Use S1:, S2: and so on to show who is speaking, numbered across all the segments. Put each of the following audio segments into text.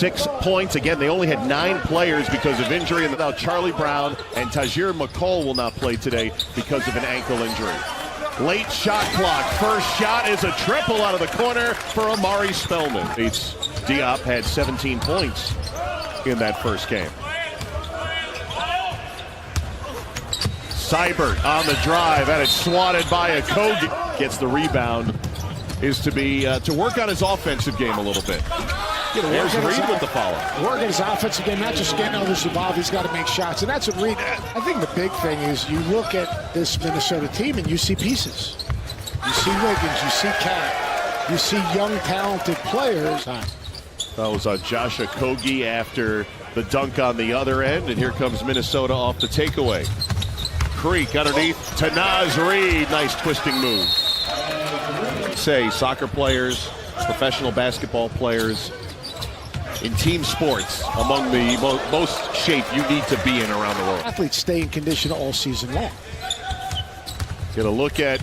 S1: 6 points. Again, they only had 9 players because of injury, and now Charlie Brown and Tajir McCall will not play today because of an ankle injury. Late shot clock. First shot is a triple out of the corner for Amari Spellman. Diop had 17 points in that first game. Seibert on the drive, and it's swatted by Okogie. Gets the rebound. Is to work on his offensive game a little bit. There's Reed with the foul.
S2: Work on his offensive game, not just getting others involved. He's got to make shots, and that's what Reed. I think the big thing is you look at this Minnesota team and you see pieces. You see Wiggins, you see Cat, you see young, talented players.
S1: That was Josh Okogie after the dunk on the other end, and here comes Minnesota off the takeaway. Creek underneath to Naz Reid. Nice twisting move. Say soccer players, professional basketball players, in team sports, among the most shape you need to be in around the world.
S2: Athletes stay in condition all season long.
S1: Get a look at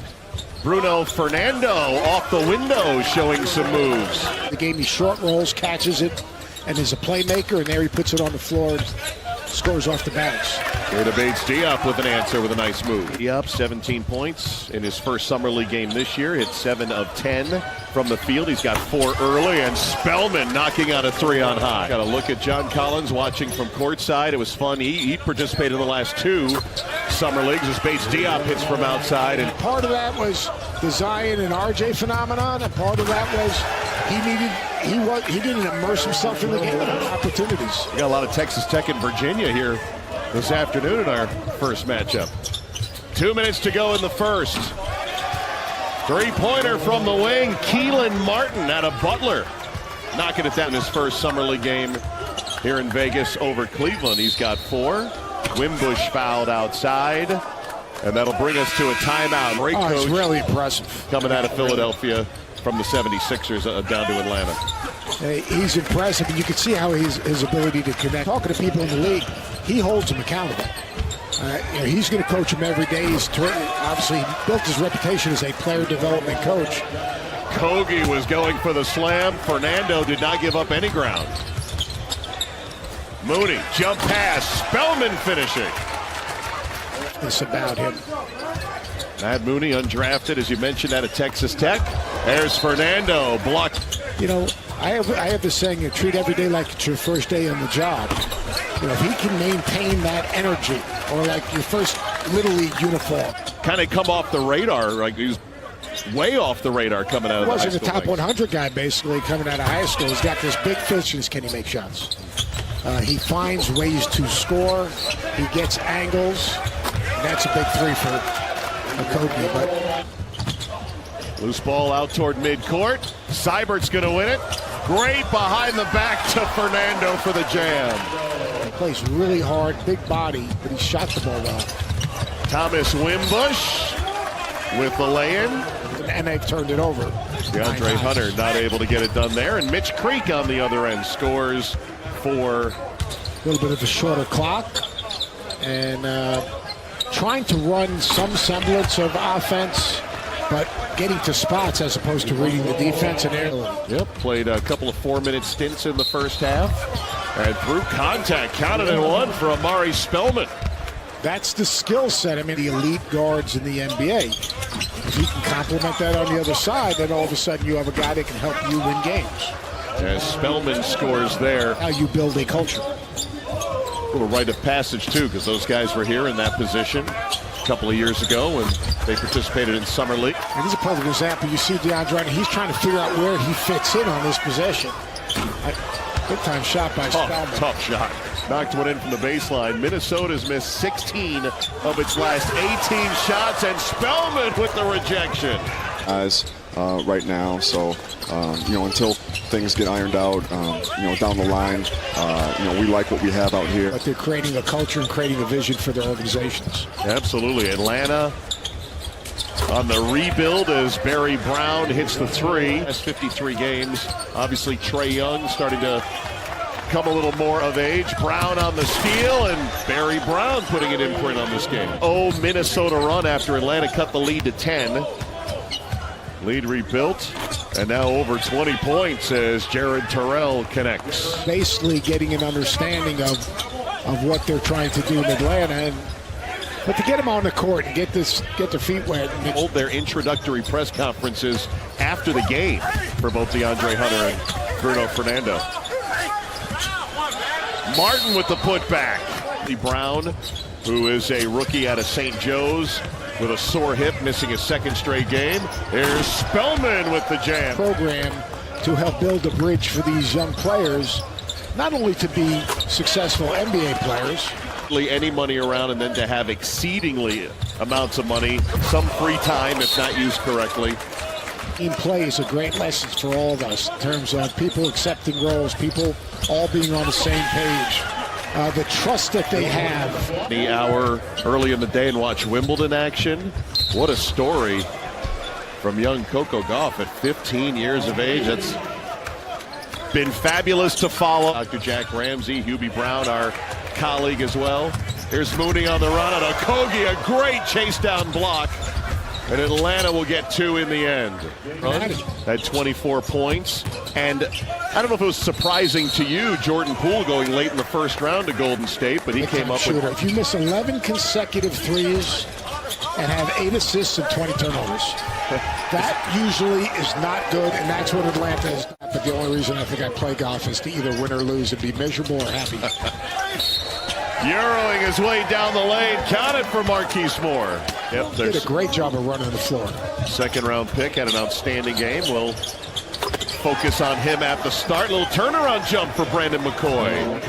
S1: Bruno Fernando off the window, showing some moves.
S2: The game, he short rolls, catches it, and is a playmaker, and there he puts it on the floor and scores off the bounce.
S1: Here Bates Diop with an answer with a nice move. Diop, 17 points in his first summer league game this year. Hit 7 of 10 from the field. He's got 4 early, and Spellman knocking out a 3 on high. Got a look at John Collins watching from courtside. It was fun. He participated in the last 2 summer leagues as Bates Diop hits from outside. And
S2: part of that was the Zion and RJ phenomenon, and part of that was he didn't immerse himself in the game with opportunities.
S1: We got a lot of Texas Tech and Virginia here this afternoon in our first matchup. 2 minutes to go in the first. 3-pointer from the wing. Keelan Martin out of Butler, knocking it down in his first summer league game here in Vegas over Cleveland. He's got 4. Wimbush fouled outside, and that'll bring us to a timeout. Great coach.
S2: It's really impressive.
S1: Coming out of Philadelphia from the 76ers down to Atlanta.
S2: He's impressive, and you can see how his ability to connect. Talking to people in the league, he holds them accountable. He's going to coach them every day. He's obviously built his reputation as a player development coach.
S1: Okogie was going for the slam. Fernando did not give up any ground. Mooney, jump pass. Spellman finishing.
S2: It's about him.
S1: Matt Mooney, undrafted, as you mentioned, out of Texas Tech. There's Fernando, blocked.
S2: I have this saying, you treat every day like it's your first day on the job. If he can maintain that energy, or like your first Little League uniform.
S1: Kind of come off the radar, like he's way off the radar coming out of high school.
S2: Wasn't a top 100 guy, basically, coming out of high school. He's got this big fist. Can he make shots? He finds ways to score. He gets angles. That's a big 3 for Okogie. But
S1: loose ball out toward midcourt. Seibert's going to win it. Great behind the back to Fernando for the jam.
S2: He plays really hard, big body, but he shot the ball well.
S1: Thomas Wimbush with the lay-in.
S2: And they've turned it over.
S1: DeAndre Hunter not able to get it done there. And Mitch Creek on the other end scores for
S2: a little bit of a shorter clock. And trying to run some semblance of offense, but getting to spots as opposed to reading the defense and air.
S1: Yep, played a couple of 4-minute stints in the first half. And through contact, counted in 1 for Amari Spellman.
S2: That's the skill set. I mean, the elite guards in the NBA. If you can complement that on the other side, then all of a sudden you have a guy that can help you win games.
S1: As Spellman scores there.
S2: How you build a culture.
S1: A little rite of passage, too, because those guys were here in that position a couple of years ago when they participated in Summer League.
S2: And this is a perfect example. You see DeAndre, he's trying to figure out where he fits in on this possession. Good time shot by Spellman.
S1: Tough shot. Knocked one in from the baseline. Minnesota's missed 16 of its last 18 shots, and Spellman with the rejection.
S3: Right now, so until things get ironed out, down the line, we like what we have out here.
S2: But they're creating a culture and creating a vision for their organizations.
S1: Absolutely. Atlanta on the rebuild as Barry Brown hits the 3. That's 53 games. Obviously, Trae Young starting to come a little more of age. Brown on the steal, and Barry Brown putting an imprint on this game. Minnesota run after Atlanta cut the lead to 10. Lead rebuilt, and now over 20 points as Jared Terrell connects.
S2: Basically getting an understanding of what they're trying to do in Atlanta, but to get them on the court and get their feet wet.
S1: Hold their introductory press conferences after the game for both DeAndre Hunter and Bruno Fernando. Martin with the putback. Brown, who is a rookie out of St. Joe's with a sore hip, missing his second straight game. There's Spellman with the jam.
S2: Program to help build a bridge for these young players, not only to be successful NBA players.
S1: Any money around, and then to have exceedingly amounts of money, some free time if not used correctly.
S2: Team play is a great lesson for all of us in terms of people accepting roles, people all being on the same page. The trust that they have.
S1: The hour early in the day and watch Wimbledon action. What a story from young Coco Gauff at 15 years of age. That's been fabulous to follow. Dr. Jack Ramsey, Hubie Brown, our colleague as well. Here's Mooney on the run, and Okogie, a great chase down block. And Atlanta will get 2 in the end. Had 24 points. And I don't know if it was surprising to you, Jordan Poole going late in the first round to Golden State, but he came up with...
S2: If you miss 11 consecutive threes and have 8 assists and 20 turnovers, that usually is not good, and that's what Atlanta is. But the only reason I think I play golf is to either win or lose and be miserable or happy.
S1: Euroing his way down the lane. Count it for Marquise Moore. Yep,
S2: did a great job of running the floor.
S1: Second round pick, had an outstanding game. We'll focus on him at the start. Little turnaround jump for Brandon McCoy.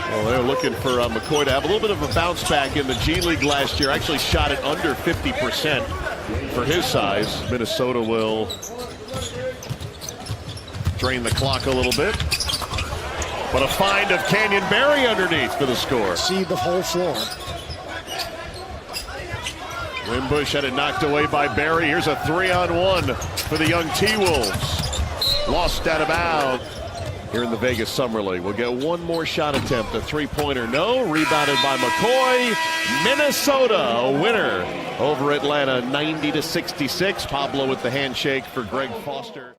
S1: Well, they're looking for McCoy to have a little bit of a bounce back in the G League last year. Actually shot it under 50% for his size. Minnesota will drain the clock a little bit. But a find of Canyon Barry underneath for the score.
S2: See the whole floor.
S1: Wimbush had it knocked away by Barry. Here's a 3-on-1 for the young T-Wolves. Lost out of bounds here in the Vegas Summer League. We'll get one more shot attempt. A three-pointer, no. Rebounded by McCoy. Minnesota, a winner over Atlanta, 90-66. Pablo with the handshake for Greg Foster.